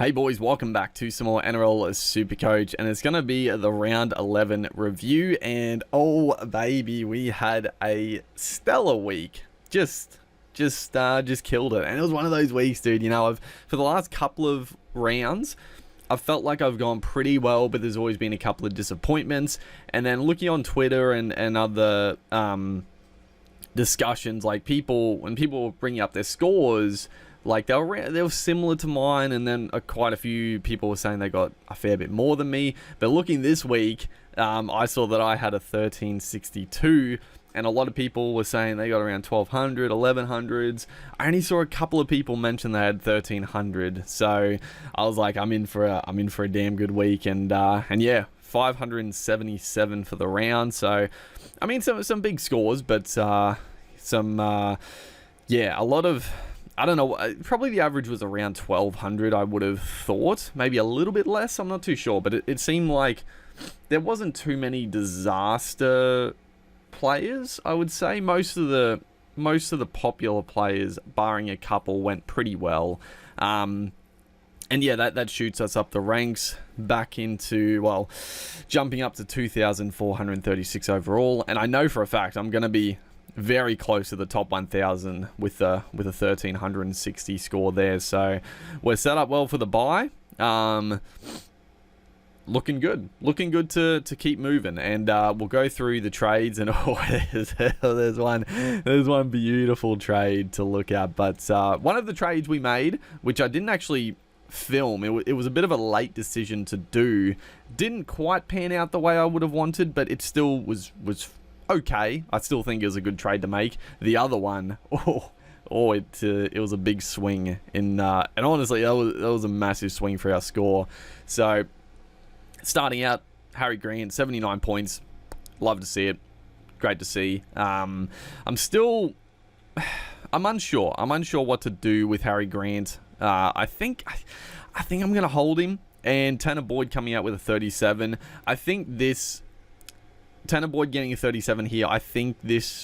Hey boys, welcome back to some more Nrl Supercoach, and it's going to be the round 11 review, and oh baby, we had a stellar week. Just killed it, and it was one of those weeks, dude. You know, for the last couple of rounds, I've felt like I've gone pretty well, but there's always been a couple of disappointments, and then looking on Twitter and other discussions, like when people were bringing up their scores, like they were similar to mine, and then quite a few people were saying they got a fair bit more than me. But looking this week, I saw that I had a 1362, and a lot of people were saying they got around 1200, 1100s. I only saw a couple of people mention they had 1300, so I was like, I'm in for a damn good week, and yeah, 577 for the round. So I mean, some big scores, but yeah, a lot of, I don't know, probably the average was around 1200, I would have thought. Maybe a little bit less, I'm not too sure. But it seemed like there wasn't too many disaster players, I would say. Most of the popular players, barring a couple, went pretty well. And yeah, that shoots us up the ranks back into, well, jumping up to 2,436 overall. And I know for a fact I'm going to be very close to the top 1,000 with a 1,360 score there. So we're set up well for the bye. Looking good to keep moving, and we'll go through the trades, and there's one beautiful trade to look at. But one of the trades we made, which I didn't actually film, it was a bit of a late decision to do, didn't quite pan out the way I would have wanted, but it still was okay. I still think it was a good trade to make. The other one, it was a big swing in, and honestly, that was a massive swing for our score. So starting out, Harry Grant, 79 points. Love to see it. Great to see. I'm unsure what to do with Harry Grant. I think I'm gonna hold him. And Tanner Boyd coming out with a 37. I think this Tanner Boyd getting a 37 here, I think this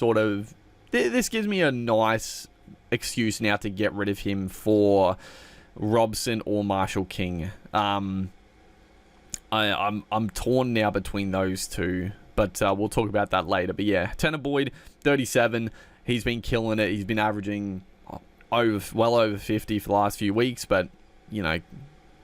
gives me a nice excuse now to get rid of him for Robson or Marshall King. I'm torn now between those two, but we'll talk about that later. But yeah, Tanner Boyd, 37. He's been killing it. He's been averaging well over 50 for the last few weeks, but you know,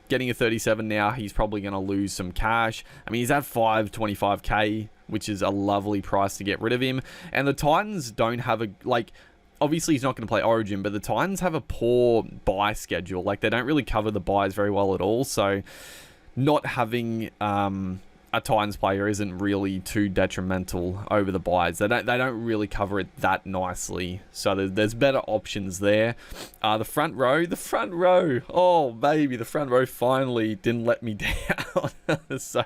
getting a 37 now, he's probably going to lose some cash. I mean, he's at 525k, which is a lovely price to get rid of him. And the Titans don't have obviously he's not going to play Origin, but the Titans have a poor buy schedule. Like, they don't really cover the buys very well at all. So not having a Titans player isn't really too detrimental over the buys. They don't really cover it that nicely. So there's better options there. The front row. Oh baby, the front row finally didn't let me down. So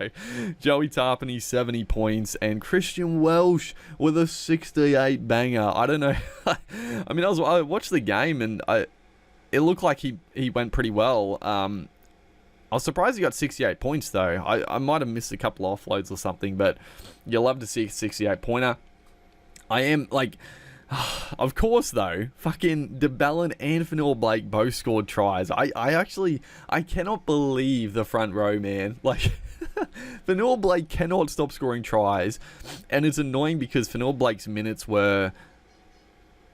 Joey Tarpany, 70 points, and Christian Welsh with a 68 banger. I don't know. I mean, I watched the game, and it looked like he went pretty well. I was surprised he got 68 points, though. I might have missed a couple of offloads or something, but you'll love to see a 68-pointer. I am, like, of course, though, fucking DeBellin and Nrl Blake both scored tries. I cannot believe the front row, man. Like, Nrl Blake cannot stop scoring tries, and it's annoying because Nrl Blake's minutes were...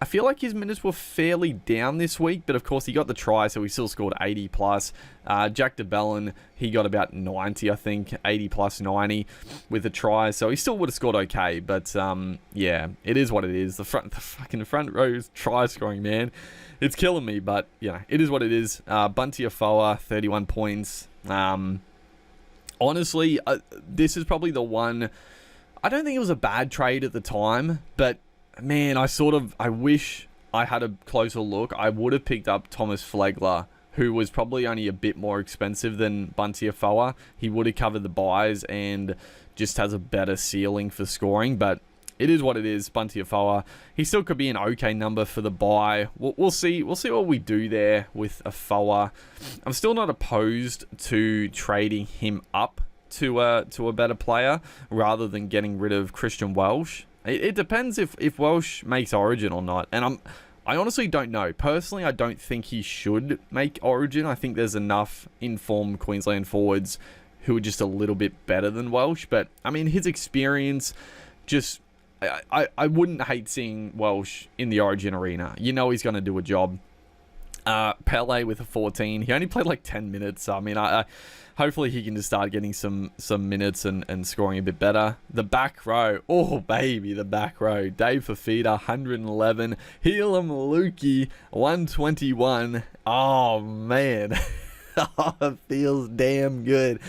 I feel like his minutes were fairly down this week, but of course he got the try, so he still scored 80 plus. Jack DeBellin, he got about 90, I think, 80 plus 90 with the try, so he still would have scored okay. But yeah, it is what it is. The fucking front row's try scoring, man, it's killing me. But yeah, it is what it is. Bunty Afoa, 31 points. Honestly, this is probably the one. I don't think it was a bad trade at the time, but man, I wish I had a closer look. I would have picked up Thomas Flegler, who was probably only a bit more expensive than Bunty Afoa. He would have covered the buys and just has a better ceiling for scoring, but it is what it is. Bunty Afoa, he still could be an okay number for the buy. We'll see what we do there with Afoa. I'm still not opposed to trading him up to a better player rather than getting rid of Christian Welsh. It depends if Welsh makes Origin or not. And I honestly don't know. Personally, I don't think he should make Origin. I think there's enough informed Queensland forwards who are just a little bit better than Welsh. But, I mean, his experience just... I wouldn't hate seeing Welsh in the Origin arena. You know he's going to do a job. Pele with a 14. He only played like 10 minutes. So, I mean, hopefully he can just start getting some minutes and scoring a bit better. The back row. Oh, baby, the back row. Dave Fafita, 111. Helam Luki, 121. Oh, man. Oh, it feels damn good.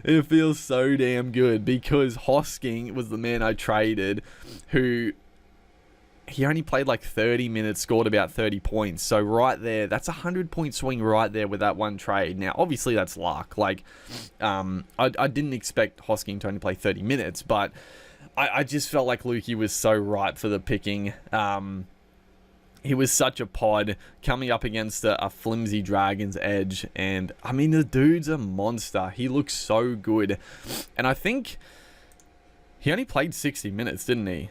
It feels so damn good because Hosking was the man I traded who he only played like 30 minutes, scored about 30 points. So right there, that's a 100-point swing right there with that one trade. Now, obviously that's luck. Like, I didn't expect Hosking to only play 30 minutes, but I just felt like Luki was so ripe for the picking. He was such a pod coming up against a flimsy Dragon's Edge. And, I mean, the dude's a monster. He looks so good. And I think he only played 60 minutes, didn't he?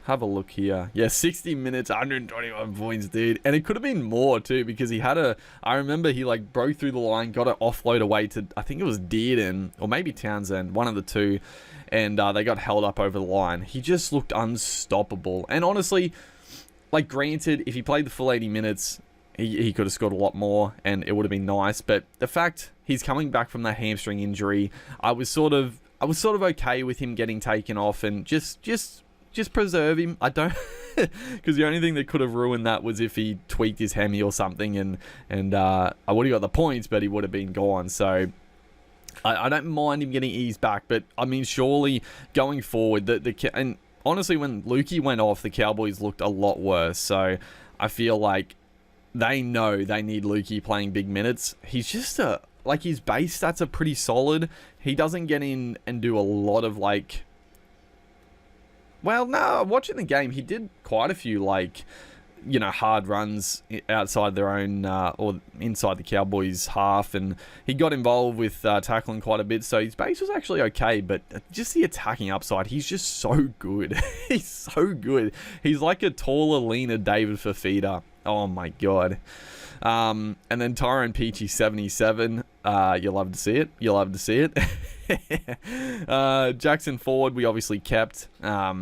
Have a look here. Yeah, 60 minutes, 121 points, dude. And it could have been more, too, because he had I remember he, like, broke through the line, got an offload away to, I think it was Dearden, or maybe Townsend, one of the two. And they got held up over the line. He just looked unstoppable. And honestly... Like, granted, if he played the full 80 minutes, he could have scored a lot more, and it would have been nice. But the fact he's coming back from that hamstring injury, I was sort of okay with him getting taken off and just preserve him. I don't, because the only thing that could have ruined that was if he tweaked his hemi or something, and I would have got the points, but he would have been gone. So. I don't mind him getting eased back, but I mean, surely going forward, and honestly, when Luki went off, the Cowboys looked a lot worse. So I feel like they know they need Luki playing big minutes. He's just like his base stats are pretty solid. He doesn't get in and do a lot of like. Well, no, watching the game, he did quite a few like, you know, hard runs outside their own or inside the Cowboys half, and he got involved with tackling quite a bit, so his base was actually okay, but just the attacking upside, he's just so good. He's so good. He's like a taller, leaner David Fafita. Oh my god. And then Tyrone Peachy 77. You'll love to see it. You'll love to see it. Jackson Ford, we obviously kept. I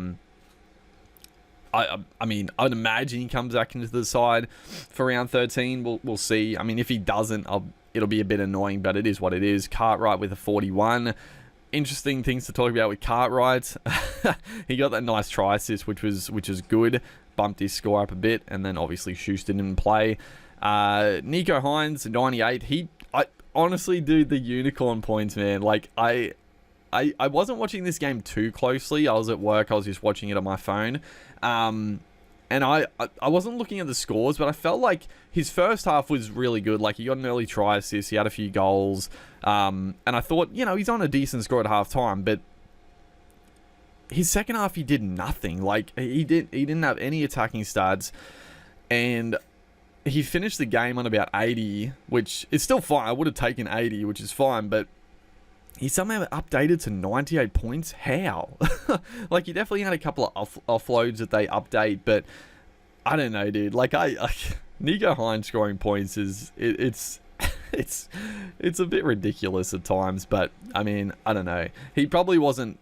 mean, I'd imagine he comes back into the side for round 13. We'll see. I mean, if he doesn't, it'll be a bit annoying, but it is what it is. Cartwright with a 41. Interesting things to talk about with Cartwright. He got that nice try assist, which was good. Bumped his score up a bit, and then obviously Schuster didn't play. Nico Hines, 98. I honestly, dude, the unicorn points, man. Like, I wasn't watching this game too closely. I was at work. I was just watching it on my phone. And I wasn't looking at the scores, but I felt like his first half was really good. Like, he got an early try assist. He had a few goals. And I thought, you know, he's on a decent score at halftime, but his second half, he did nothing. Like, he didn't have any attacking stats. And he finished the game on about 80, which is still fine. I would have taken 80, which is fine, but he somehow updated to 98 points. How? Like, he definitely had a couple of offloads that they update, but I don't know, dude. Like, Nico Hines scoring points it's a bit ridiculous at times, but I mean, I don't know. He probably wasn't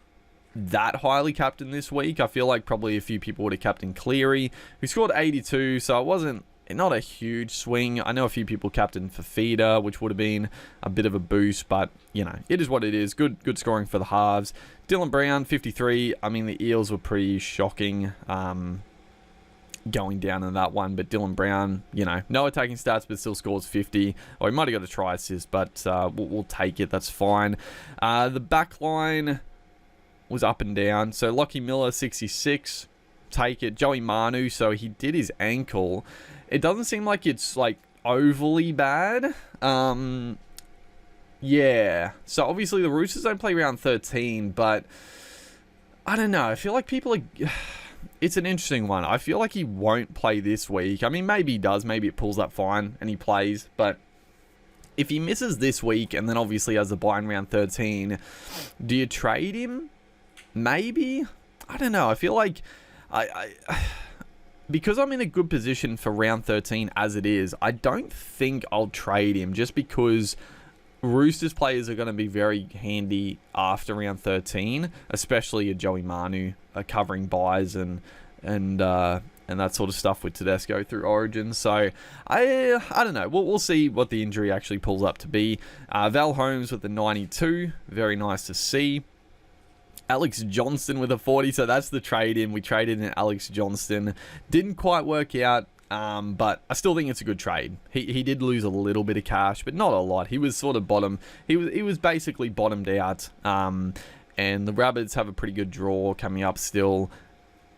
that highly captained this week. I feel like probably a few people would have captained Cleary, who scored 82, so it wasn't not a huge swing. I know a few people captained Fafita, which would have been a bit of a boost, but, you know, it is what it is. Good scoring for the halves. Dylan Brown, 53. I mean, the Eels were pretty shocking going down in that one, but Dylan Brown, you know, no attacking stats, but still scores 50. Or he might have got a try assist, but we'll take it. That's fine. The back line was up and down. So Lockie Miller, 66. Take it. Joey Manu, so he did his ankle. It doesn't seem like it's, like, overly bad. Yeah. So, obviously, the Roosters don't play round 13, but I don't know. I feel like people are... It's an interesting one. I feel like he won't play this week. I mean, maybe he does. Maybe it pulls up fine and he plays. But if he misses this week and then obviously has the bye in round 13, do you trade him? Maybe? I don't know. I feel like... because I'm in a good position for round 13 as it is, I don't think I'll trade him just because Roosters players are going to be very handy after round 13, especially a Joey Manu covering buys and that sort of stuff with Tedesco through Origin. So I don't know. We'll see what the injury actually pulls up to be. Val Holmes with the 92, very nice to see. Alex Johnston with a 40, so that's the trade-in. We traded in Alex Johnston. Didn't quite work out, but I still think it's a good trade. He did lose a little bit of cash, but not a lot. He was sort of bottom. He was basically bottomed out, and the Rabbits have a pretty good draw coming up still.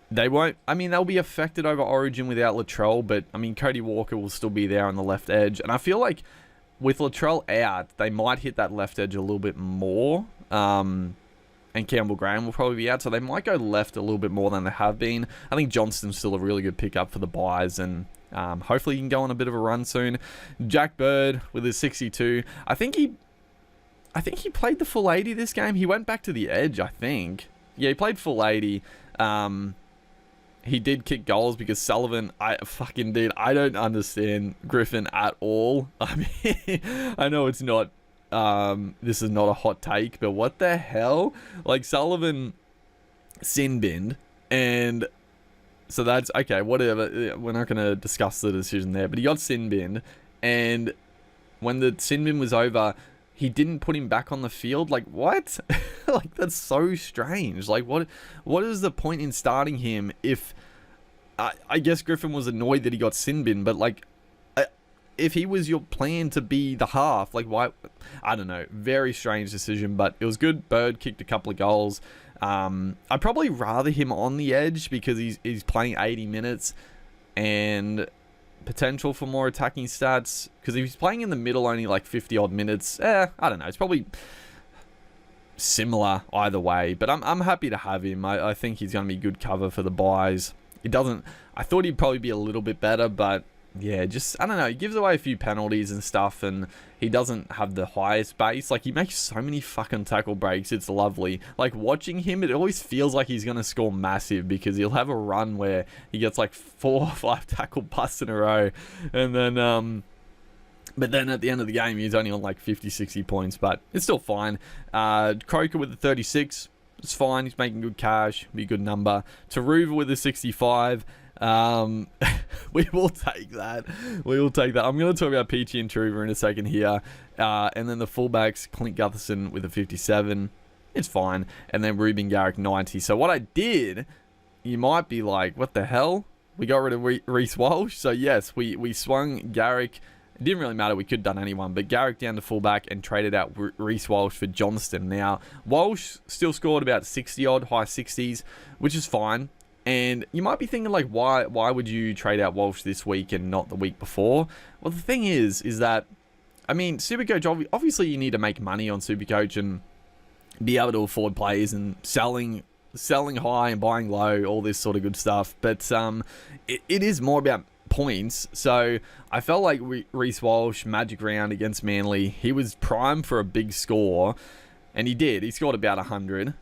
They won't... I mean, they'll be affected over Origin without Latrell, but, I mean, Cody Walker will still be there on the left edge, and I feel like with Latrell out, they might hit that left edge a little bit more, and Campbell Graham will probably be out, so they might go left a little bit more than they have been. I think Johnston's still a really good pickup for the buys, and hopefully he can go on a bit of a run soon. Jack Bird with his 62. I think he played the full 80 this game. He went back to the edge, I think. Yeah, he played full 80. He did kick goals because Sullivan, I don't understand Griffin at all. I mean, I know it's not... this is not a hot take, but what the hell? Like, Sullivan sin-binned, and so that's, okay, whatever, we're not going to discuss the decision there, but he got sin-binned, and when the sin-bin was over, he didn't put him back on the field. Like, what? Like, that's so strange. Like, what is the point in starting him if, I guess Griffin was annoyed that he got sin-binned, but, like, if he was your plan to be the half, like, why? I don't know. Very strange decision, but it was good. Bird kicked a couple of goals. I'd probably rather him on the edge because he's playing 80 minutes and potential for more attacking stats. Because if he's playing in the middle only like 50 odd minutes, I don't know. It's probably similar either way. But I'm happy to have him. I think he's going to be good cover for the buys. I thought he'd probably be a little bit better, but yeah, just, I don't know, he gives away a few penalties and stuff, and he doesn't have the highest base. Like, he makes so many fucking tackle breaks, it's lovely. Like, watching him, it always feels like he's going to score massive, because he'll have a run where he gets like 4 or 5 tackle busts in a row, and then, but then at the end of the game, he's only on like 50, 60 points, but it's still fine. Croker with the 36, it's fine, he's making good cash, be a good number. Taruva with the 65, we will take that. I'm going to talk about Peachy and Truver in a second here. And then the fullbacks, Clint Gutherson with a 57. It's fine. And then Ruben Garrick, 90. So what I did, you might be like, what the hell? We got rid of Reece Walsh. So yes, we swung Garrick. It didn't really matter. We could have done anyone. But Garrick down to fullback and traded out Reece Walsh for Johnston. Now, Walsh still scored about 60 odd, high 60s, which is fine. And you might be thinking, like, why would you trade out Walsh this week and not the week before? Well, the thing is that, I mean, Supercoach, obviously you need to make money on Supercoach and be able to afford players and selling high and buying low, all this sort of good stuff. But it is more about points. So I felt like Reece Walsh, magic round against Manly, he was primed for a big score. And he did. He scored about 100.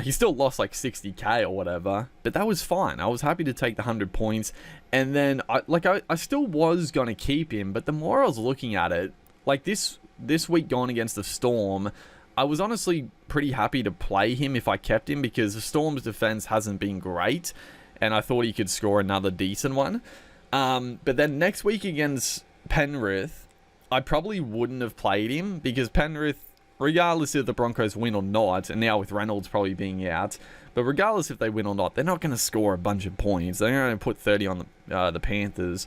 He still lost like 60k or whatever. But that was fine. I was happy to take the 100 points. And then, I still was going to keep him. But the more I was looking at it, like this week going against the Storm, I was honestly pretty happy to play him if I kept him. Because the Storm's defense hasn't been great. And I thought he could score another decent one. But then next week against Penrith, I probably wouldn't have played him. Because Penrith, regardless if the Broncos win or not, and now with Reynolds probably being out, but regardless if they win or not, they're not going to score a bunch of points. They're going to put 30 on the Panthers.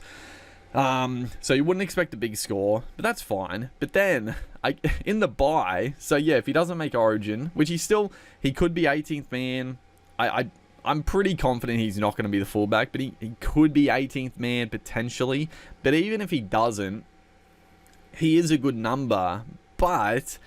So you wouldn't expect a big score, but that's fine. But then, in the bye, so yeah, if he doesn't make Origin, which he could be 18th man. I'm pretty confident he's not going to be the fullback, but he could be 18th man potentially. But even if he doesn't, he is a good number. But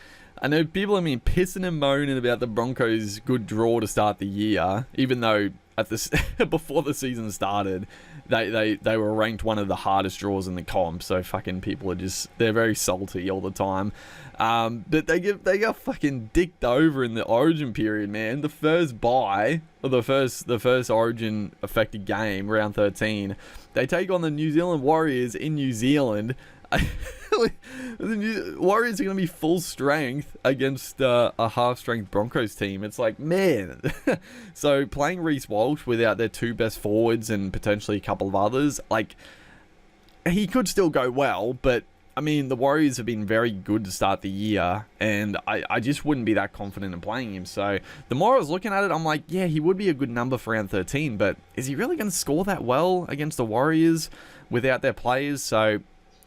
I know people have been pissing and moaning about the Broncos' good draw to start the year, even though at this before the season started, they were ranked one of the hardest draws in the comp. So fucking people are they're very salty all the time. But they got fucking dicked over in the Origin period, man. The first bye, or the first Origin affected game, round 13, they take on the New Zealand Warriors in New Zealand. The Warriors are going to be full strength against a half-strength Broncos team. It's like, man. So playing Reece Walsh without their two best forwards and potentially a couple of others, like, he could still go well, but I mean, the Warriors have been very good to start the year, and I just wouldn't be that confident in playing him. So the more I was looking at it, I'm like, yeah, he would be a good number for round 13, but is he really going to score that well against the Warriors without their players? So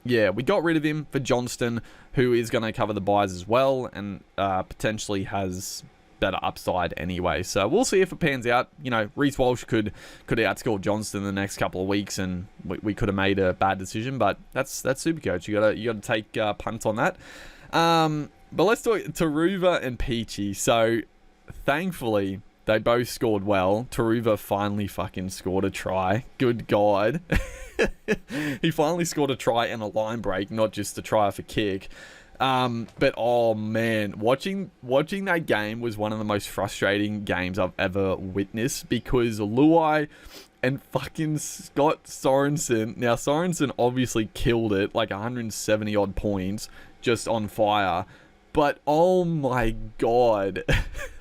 yeah, we got rid of him for Johnston, who is going to cover the buys as well, and potentially has better upside anyway. So we'll see if it pans out. You know, Reece Walsh could outscore Johnston in the next couple of weeks, and we could have made a bad decision. But that's Supercoach. You gotta take punts on that. But let's talk Taruva and Peachy. So thankfully they both scored well. Taruva finally fucking scored a try. Good God. He finally scored a try and a line break, not just a try off a kick. But oh man, watching that game was one of the most frustrating games I've ever witnessed, because Luai and fucking Scott Sorensen. Now Sorensen obviously killed it, like 170 odd points, just on fire. But oh my God,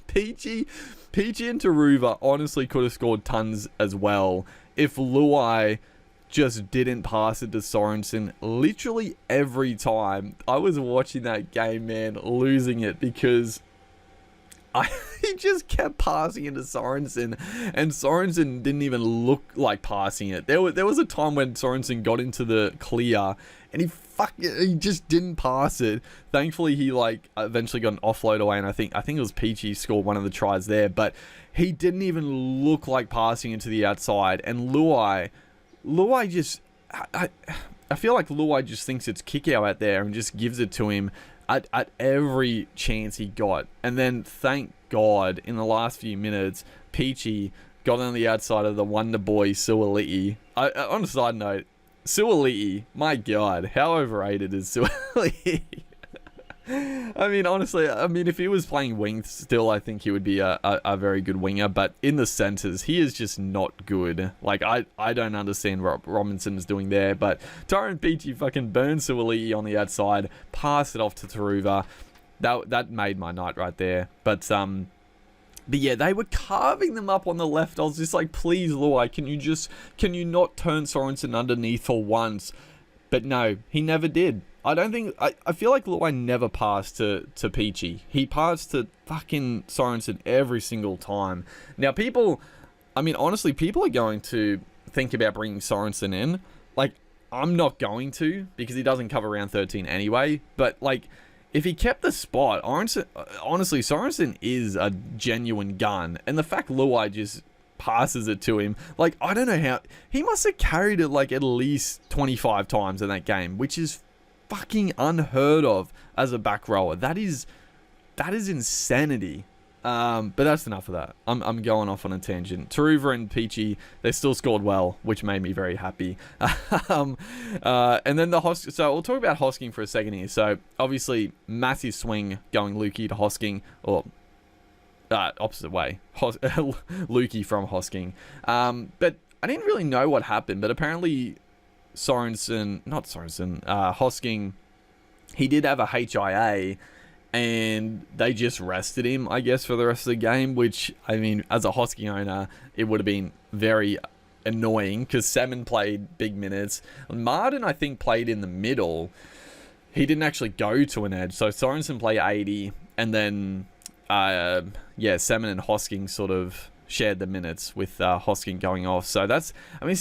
Peachy and Taruva honestly could have scored tons as well if Luai just didn't pass it to Sorensen literally every time. I was watching that game, man, losing it, because he just kept passing it to Sorensen, and Sorensen didn't even look like passing it. There was a time when Sorensen got into the clear and he just didn't pass it. Thankfully, he eventually got an offload away, and I think it was Peachy scored one of the tries there, but he didn't even look like passing it to the outside. And Luai just, I feel like Luai just thinks it's kick out there and just gives it to him at every chance he got. And then, thank God, in the last few minutes, Peachy got on the outside of the wonder boy Suoli'i. On a side note, Suoli'i, my God, how overrated is Suoli'i? I mean, honestly, if he was playing wing still, I think he would be a very good winger. But in the centres, he is just not good. Like, I don't understand what Robinson is doing there. But Tyrone Peachy fucking burned Suoli'i on the outside, passed it off to Taruva. That made my night right there. But yeah, they were carving them up on the left. I was just like, please, Luai, can you not turn Sorensen underneath for once? But no, he never did. I feel like Luai never passed to Peachy. He passed to fucking Sorensen every single time. Now, honestly, people are going to think about bringing Sorensen in. Like, I'm not going to, because he doesn't cover round 13 anyway. But, like, if he kept the spot, honestly, Sorensen is a genuine gun. And the fact Luai just passes it to him, like, I don't know how, he must have carried it like at least 25 times in that game, which is fucking unheard of as a back rower. That is insanity. But that's enough of that. I'm going off on a tangent. Taruva and Peachy, they still scored well, which made me very happy. And then so we'll talk about Hosking for a second here. So obviously massive swing going Luki to Hosking, or opposite way, Luki from Hosking. But I didn't really know what happened, but apparently Hosking, he did have a HIA, and they just rested him, I guess, for the rest of the game, which, I mean, as a Hosking owner, it would have been very annoying, because Salmon played big minutes. Martin, I think, played in the middle. He didn't actually go to an edge, so Sorensen played 80, and then, Salmon and Hosking sort of shared the minutes with Hosking going off. So it's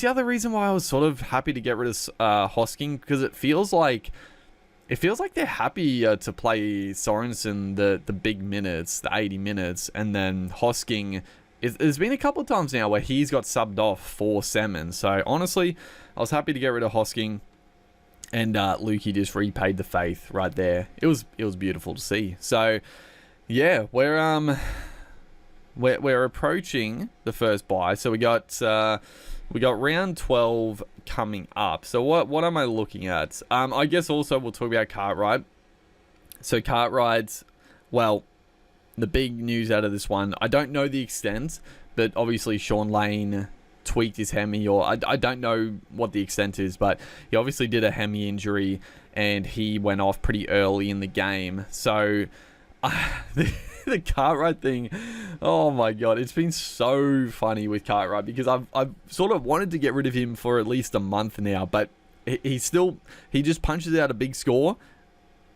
the other reason why I was sort of happy to get rid of Hosking, because it feels like they're happy to play Sorensen the big minutes, the 80 minutes, and then Hosking, there's been a couple of times now where he's got subbed off for Salmon. So honestly, I was happy to get rid of Hosking, and Luki just repaid the faith right there. It was beautiful to see. So yeah, we're we're approaching the first bye. So we got round 12 coming up. So what am I looking at? I guess also we'll talk about Cartwright. So Cartwright, well, the big news out of this one, I don't know the extent, but obviously Sean Lane tweaked his hemi, or I don't know what the extent is, but he obviously did a hemi injury and he went off pretty early in the game. So the Cartwright thing, oh my god, it's been so funny with Cartwright because I've sort of wanted to get rid of him for at least a month now, but he just punches out a big score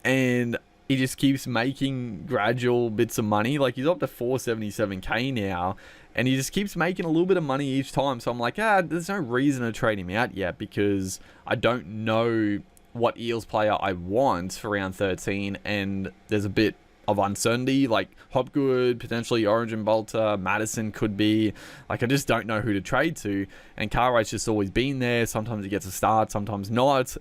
and he just keeps making gradual bits of money. Like, he's up to 477k now, and he just keeps making a little bit of money each time. So I'm like, there's no reason to trade him out yet because I don't know what Eels player I want for round 13, and there's a bit of uncertainty. Like, Hopgood, potentially Origin Bolter, Madison could be. Like, I just don't know who to trade to, and Cartwright's just always been there. Sometimes he gets a start, sometimes not.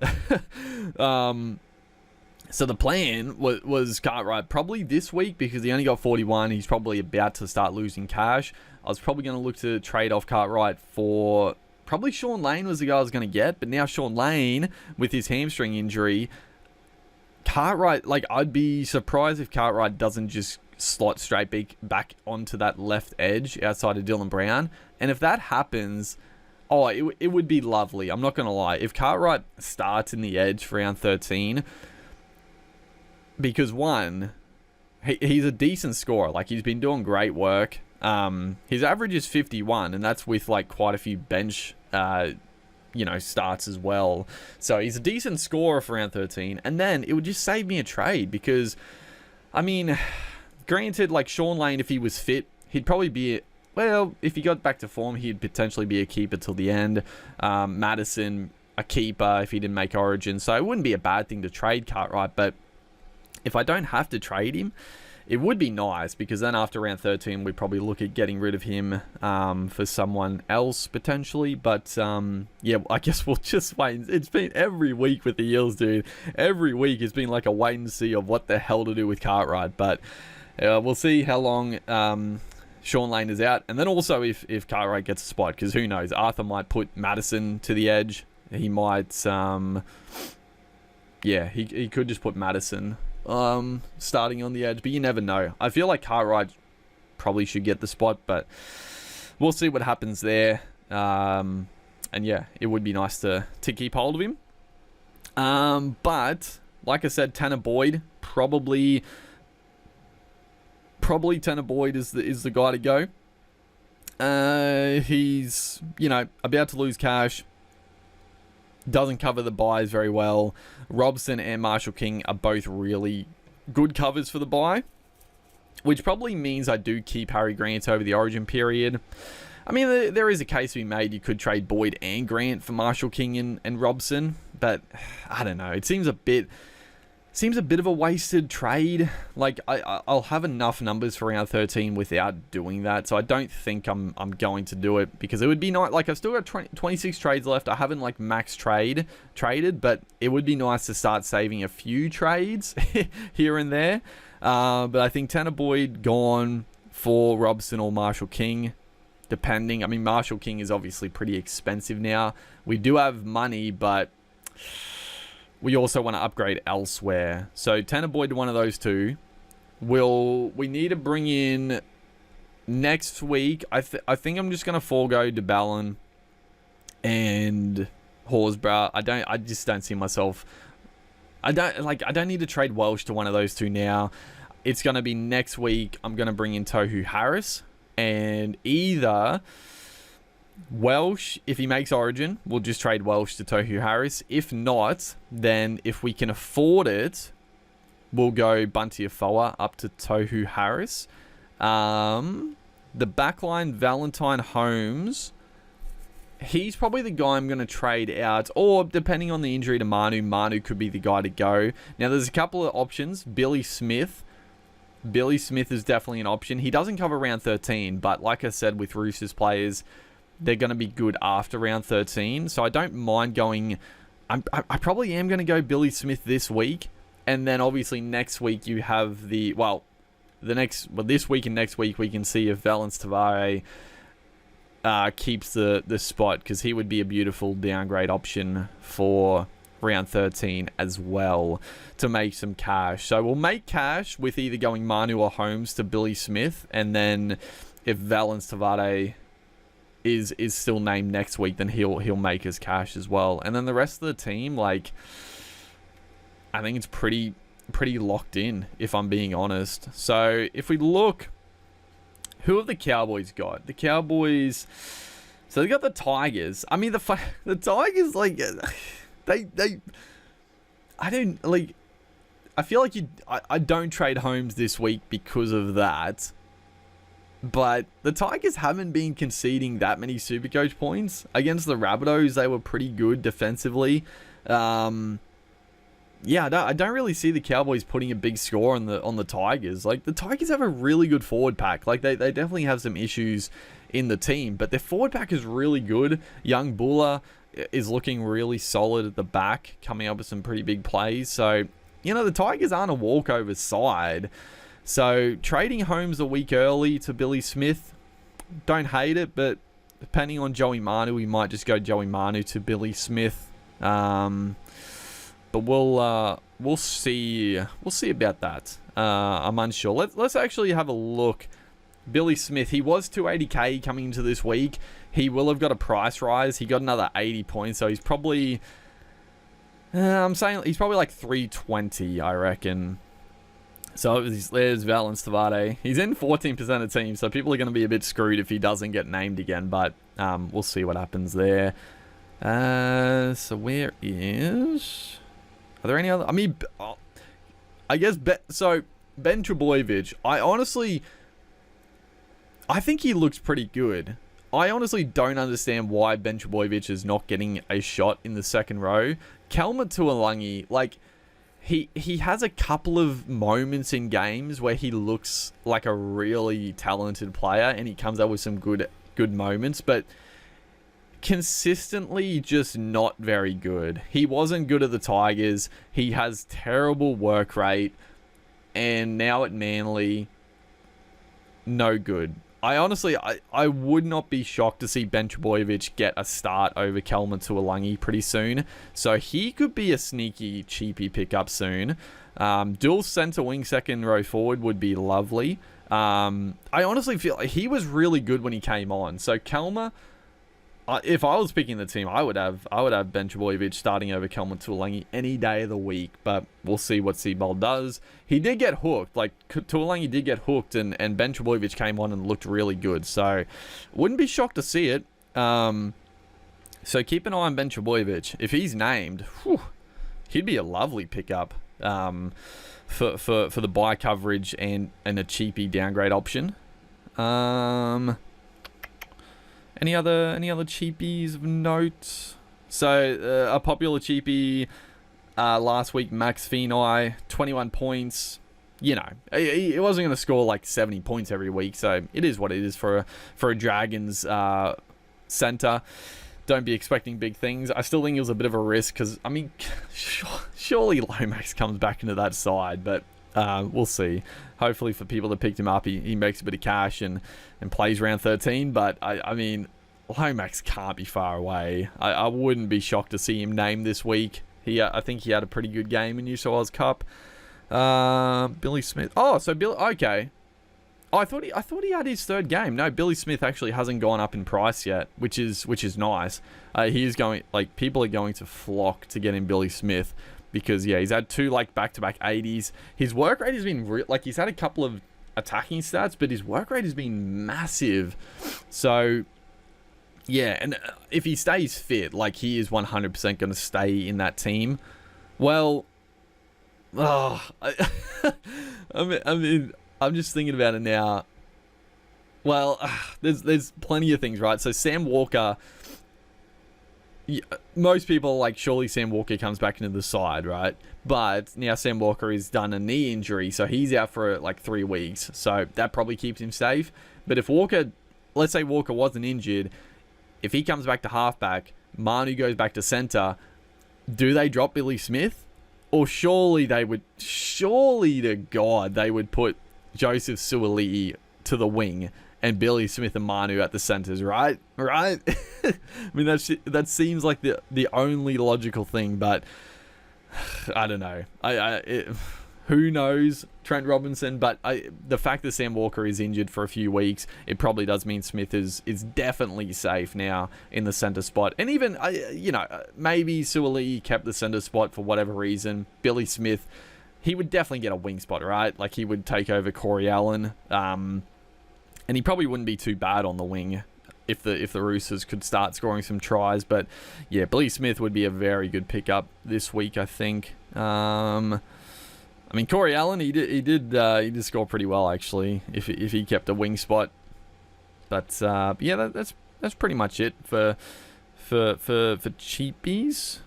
So the plan was Cartwright probably this week because he only got 41. He's probably about to start losing cash. I was probably going to look to trade off Cartwright for probably Sean Lane was the guy I was going to get. But now Sean Lane with his hamstring injury, Cartwright, like, I'd be surprised if Cartwright doesn't just slot straight back onto that left edge outside of Dylan Brown. And if that happens, it would be lovely. I'm not going to lie. If Cartwright starts in the edge for round 13... because one, he's a decent scorer. Like, he's been doing great work. His average is 51, and that's with like quite a few bench, starts as well. So he's a decent scorer for round 13. And then it would just save me a trade because, I mean, granted, like Sean Lane, if he was fit, he'd probably be, if he got back to form, he'd potentially be a keeper till the end. Madison, a keeper if he didn't make Origin. So it wouldn't be a bad thing to trade Cartwright, but if I don't have to trade him, it would be nice because then after round 13, we'd probably look at getting rid of him for someone else potentially. But I guess we'll just wait. It's been every week with the Eels, dude. Every week it's been like a wait and see of what the hell to do with Cartwright. But we'll see how long Sean Lane is out. And then also if Cartwright gets a spot, because who knows? Arthur might put Madison to the edge. He might, he could just put Madison starting on the edge, but you never know. I feel like Cartwright probably should get the spot, but we'll see what happens there. And yeah, it would be nice to keep hold of him. But like I said, Tanner Boyd, probably Tanner Boyd is the guy to go. He's about to lose cash. Doesn't cover the buys very well. Robson and Marshall King are both really good covers for the buy, which probably means I do keep Harry Grant over the Origin period. I mean, there is a case to be made. You could trade Boyd and Grant for Marshall King and Robson, but I don't know. It seems a bit of a wasted trade. Like, I'll have enough numbers for round 13 without doing that, so I don't think I'm going to do it because it would be nice. Like, I've still got 26 trades left. I haven't like max traded, but it would be nice to start saving a few trades here and there. But I think Tanner Boyd gone for Robson or Marshall King, depending. I mean, Marshall King is obviously pretty expensive now. We do have money, but we also want to upgrade elsewhere. So Tanner Boyd, one of those two. We need to bring in next week. I think I'm just going to forego DeBallin and Horsburgh. I just don't see myself. I don't need to trade Welsh to one of those two now. It's going to be next week. I'm going to bring in Tohu Harris, and either Welsh, if he makes Origin, we'll just trade Welsh to Tohu Harris. If not, then if we can afford it, we'll go Bunty Afoa up to Tohu Harris. The backline, Valentine Holmes, he's probably the guy I'm going to trade out. Or depending on the injury to Manu could be the guy to go. Now, there's a couple of options. Billy Smith is definitely an option. He doesn't cover round 13, but like I said, with Roosters players, they're going to be good after round 13. So I don't mind going. I probably am going to go Billy Smith this week. And then obviously next week you have this week and next week we can see if Valence Tavare keeps the spot, because he would be a beautiful downgrade option for round 13 as well to make some cash. So we'll make cash with either going Manu or Holmes to Billy Smith, and then if Valence Tavare is still named next week, then he'll make his cash as well. And then the rest of the team, like, I think it's pretty locked in, if I'm being honest. So if we look, who have the Cowboys got? The Cowboys, so they got the Tigers. I mean, the Tigers, like, they I don't, like, I feel like I don't trade Holmes this week because of that. But the Tigers haven't been conceding that many Supercoach points. Against the Rabbitohs, they were pretty good defensively. Yeah, I don't really see the Cowboys putting a big score on the Tigers. Like, the Tigers have a really good forward pack. Like, they definitely have some issues in the team, but their forward pack is really good. Young Buller is looking really solid at the back, coming up with some pretty big plays. So, you know, the Tigers aren't a walkover side. So trading Holmes a week early to Billy Smith, don't hate it, but depending on Joey Manu, we might just go Joey Manu to Billy Smith. But we'll see about that. I'm unsure. Let's actually have a look. Billy Smith, he was 280k coming into this week. He will have got a price rise. He got another 80 points, so he's probably I'm saying he's probably like 320, I reckon. So there's Valence Tavare. He's in 14% of teams, so people are going to be a bit screwed if he doesn't get named again, but we'll see what happens there. So where is... Are there any other... I mean, I guess... So, Ben Trebojevic, I think he looks pretty good. I honestly don't understand why Ben Trebojevic is not getting a shot in the second row. Kelma Tuolangi, like... He has a couple of moments in games where he looks like a really talented player and he comes up with some good moments, but consistently just not very good. He wasn't good at the Tigers. He has terrible work rate, and now at Manly, no good. I honestly would not be shocked to see Ben Trebojevic get a start over Kelma Tuolangi pretty soon. So he could be a sneaky, cheapy pickup soon. Dual centre wing second row forward would be lovely. I honestly feel like he was really good when he came on. So Kelma, if I was picking the team, I would have Ben Trebojevic starting over Kelma Tuolangi any day of the week, but we'll see what Seabold does. He did get hooked, like Tuolangi did get hooked, and Ben Trebojevic came on and looked really good, so wouldn't be shocked to see it. So keep an eye on Ben Trebojevic. If he's named, he'd be a lovely pickup for the buy coverage and a cheapy downgrade option. Any other cheapies of note? So a popular cheapie last week, Max Feeney, 21 points. You know, he wasn't going to score like 70 points every week, so it is what it is for a Dragons center. Don't be expecting big things. I still think it was a bit of a risk because, I mean, surely Lomax comes back into that side, but we'll see. Hopefully for people that picked him up, he makes a bit of cash and plays round 13. But, I mean, Lomax can't be far away. I wouldn't be shocked to see him named this week. I think he had a pretty good game in New South Wales Cup. Billy Smith. Oh, so Billy... Okay. Oh, I thought he had his third game. No, Billy Smith actually hasn't gone up in price yet, which is nice. He is going... Like, people are going to flock to get him Billy Smith. Because, yeah, he's had two, like, back-to-back 80s. His work rate has been... like, he's had a couple of attacking stats, but his work rate has been massive. So, yeah, and if he stays fit, like, he is 100% going to stay in that team. Well, I mean, I'm just thinking about it now. Well, there's plenty of things, right? So, Sam Walker... most people are like, surely Sam Walker comes back into the side, right? But now Sam Walker has done a knee injury, so he's out for like 3 weeks. So that probably keeps him safe. But if Walker, let's say Walker wasn't injured, if he comes back to halfback, Manu goes back to center, do they drop Billy Smith? Or surely to God, they would put Joseph Suaalii to the wing and Billy Smith and Manu at the centers, right? I mean, that seems like the only logical thing, but I don't know. Who knows Trent Robinson, but the fact that Sam Walker is injured for a few weeks, it probably does mean Smith is definitely safe now in the center spot. And even, maybe Suaalii kept the center spot for whatever reason. Billy Smith, he would definitely get a wing spot, right? Like, he would take over Corey Allen. And he probably wouldn't be too bad on the wing if the Roosters could start scoring some tries. But yeah, Billy Smith would be a very good pickup this week, I think. I mean, Corey Allen, he did score pretty well, actually, if he kept a wing spot. But yeah, that's pretty much it for cheapies.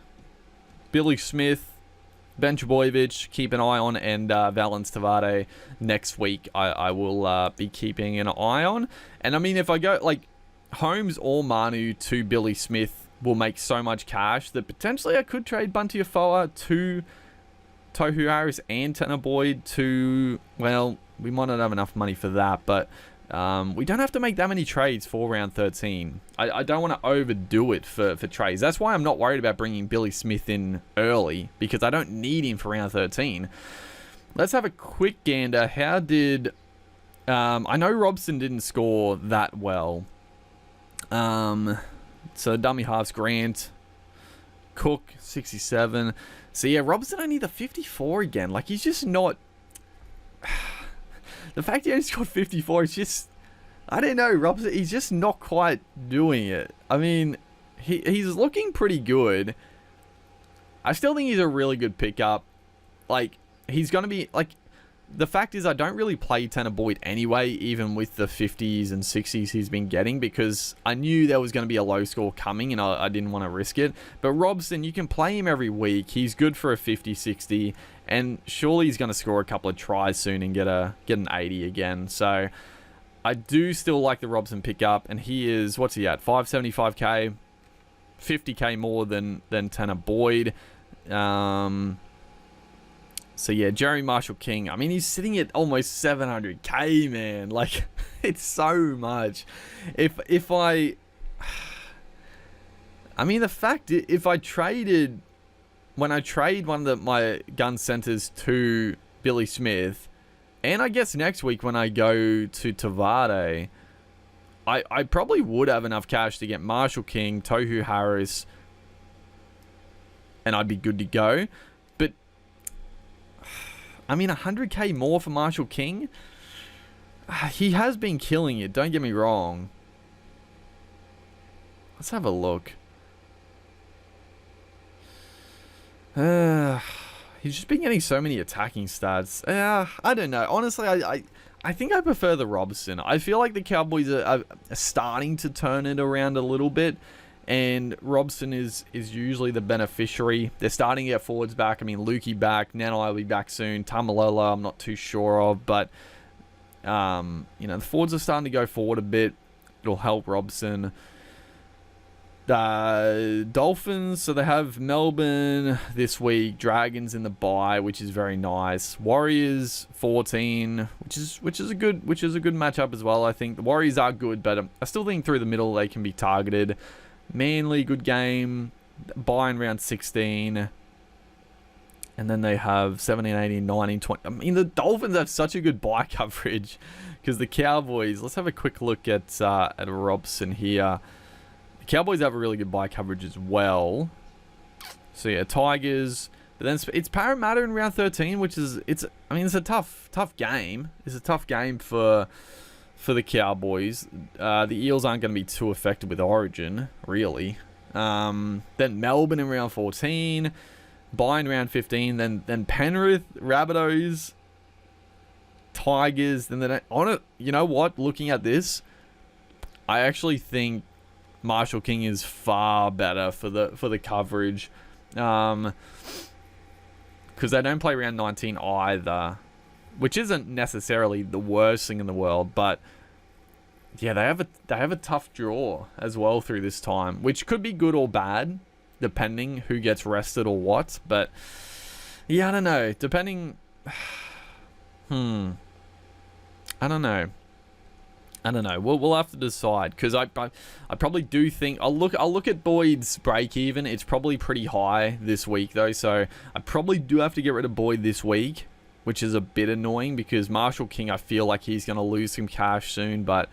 Billy Smith, Ben Trbojevic, keep an eye on, and Valence Tavade next week I will be keeping an eye on. And I mean, if I go like Holmes or Manu to Billy Smith will make so much cash that potentially I could trade Bunty Afoa to Tohu Harris and Tanner Boyd to, well, we might not have enough money for that, but we don't have to make that many trades for round 13. I don't want to overdo it for trades. That's why I'm not worried about bringing Billy Smith in early, because I don't need him for round 13. Let's have a quick gander. How did... I know Robson didn't score that well. So dummy halves, Grant, Cook, 67. So yeah, Robson only the 54 again. Like, he's just not... The fact he only scored 54 is just... I don't know, Robson, he's just not quite doing it. I mean, he's looking pretty good. I still think he's a really good pickup. Like, he's going to be... Like, the fact is I don't really play Tanner Boyd anyway, even with the 50s and 60s he's been getting, because I knew there was going to be a low score coming and I didn't want to risk it. But Robson, you can play him every week. He's good for a 50-60, and surely he's going to score a couple of tries soon and get an 80 again. So I do still like the Robson pickup, and he is, what's he at, 575k, 50k more than Tanner Boyd. So yeah, Jerry Marshall King, I mean, he's sitting at almost 700k, man. Like, it's so much. If I mean, the fact, if I traded, when I trade one of my gun centers to Billy Smith, and I guess next week when I go to Tavade, I probably would have enough cash to get Marshall King, Tohu Harris, and I'd be good to go. But I mean, 100k more for Marshall King? He has been killing it, don't get me wrong. Let's have a look. He's just been getting so many attacking stats. I don't know. Honestly, I think I prefer the Robson. I feel like the Cowboys are starting to turn it around a little bit, and Robson is usually the beneficiary. They're starting to get forwards back. I mean, Luki back. Nanai will be back soon. Tamalolo, I'm not too sure of, but the forwards are starting to go forward a bit. It'll help Robson. Dolphins, so they have Melbourne this week, Dragons in the bye, which is very nice. Warriors 14, which is a good matchup as well. I think the Warriors are good, but I still think through the middle they can be targeted. Manly, good game. Bye in round 16. And then they have 17, 18, 19, 20. I mean, the Dolphins have such a good bye coverage, because the Cowboys, let's have a quick look at Robson here. The Cowboys have a really good bye coverage as well. So yeah, Tigers. But then it's Parramatta in round 13, which is it's a tough game. It's a tough game for the Cowboys. The Eels aren't going to be too effective with Origin, really. Then Melbourne in round 14, bye in round 15. Then Penrith, Rabbitohs, Tigers. Then on it. You know what? Looking at this, I actually think Marshall King is far better for the coverage, because they don't play round 19 either, which isn't necessarily the worst thing in the world, but yeah, they have a tough draw as well through this time, which could be good or bad depending who gets rested or what. But yeah, I don't know, depending. I don't know. We'll have to decide, because I probably do think I'll look at Boyd's break even. It's probably pretty high this week though, so I probably do have to get rid of Boyd this week, which is a bit annoying because Marshall King, I feel like he's going to lose some cash soon. But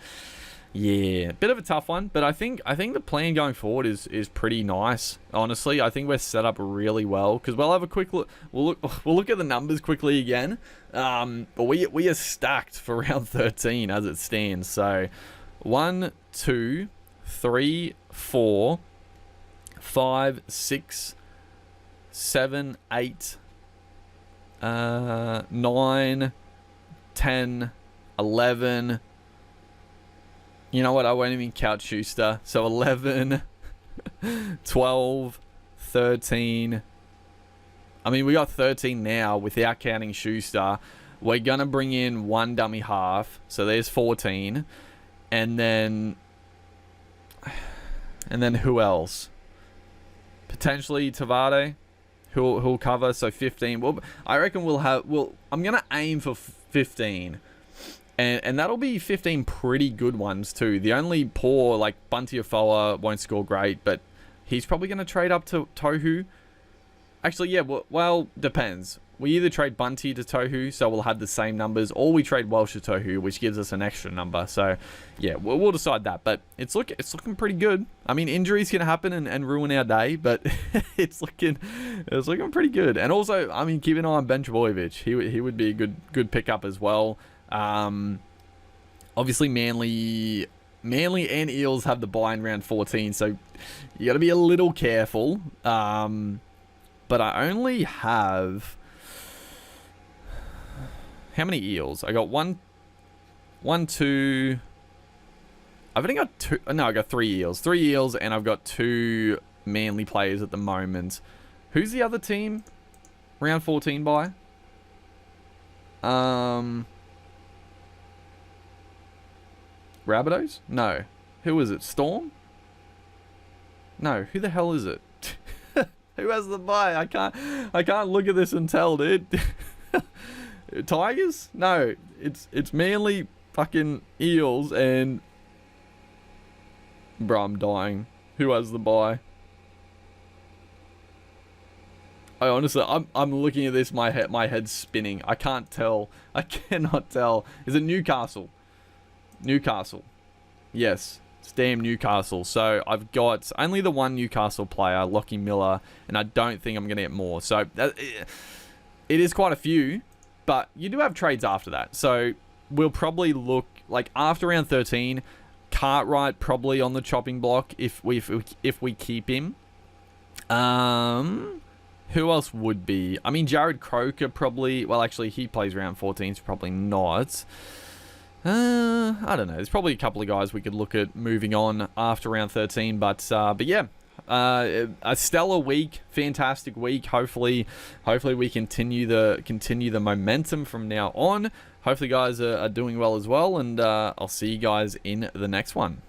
yeah, bit of a tough one. But I think the plan going forward is pretty nice. Honestly, I think we're set up really well, because we'll have a quick look. We'll look at the numbers quickly again. But we are stacked for round 13 as it stands. So 1, 2, 3, 4, 5, 6, 7, 8. 9, 10, 11. You know what? I won't even count Schuster. So 11, 12, 13. I mean, we got 13 now without counting Schuster. We're going to bring in one dummy half. So there's 14. And then who else? Potentially Tavade. Who'll cover, so 15. Well, I reckon I'm going to aim for 15. And that'll be 15 pretty good ones too. The only poor, like Bunty Afoa, won't score great, but he's probably going to trade up to Tohu. Actually, yeah, well, depends. We either trade Bunty to Tohu, so we'll have the same numbers, or we trade Welsh to Tohu, which gives us an extra number. So, yeah, we'll decide that. But it's looking pretty good. I mean, injuries can happen and ruin our day, but it's looking pretty good. And also, I mean, keep an eye on Ben Trbojevic. He would be a good pickup as well. Obviously, Manly and Eels have the bye in round 14, so you got to be a little careful. But I only have... How many Eels? I got one, two... I've only got two... No, I got 3 Eels. 3 Eels, and I've got 2 Manly players at the moment. Who's the other team? Round 14 by? Rabbitohs? No. Who is it? Storm? No. Who the hell is it? Who has the bye? I can't look at this and tell, dude. Tigers? No. It's Manly, fucking Eels, and... Bro, I'm dying. Who has the bye? I honestly, I'm looking at this, my head's spinning. I can't tell. I cannot tell. Is it Newcastle? Newcastle. Yes. It's damn Newcastle. So I've got only the one Newcastle player, Lockie Miller, and I don't think I'm going to get more. So it is quite a few, but you do have trades after that. So we'll probably look, like after round 13, Cartwright probably on the chopping block if we keep him. Who else would be? I mean, Jared Croker probably... Well, actually, he plays round 14, so probably not. I don't know. There's probably a couple of guys we could look at moving on after round 13. But yeah, a stellar week. Fantastic week. Hopefully we continue the momentum from now on. Hopefully, guys are doing well as well. And I'll see you guys in the next one.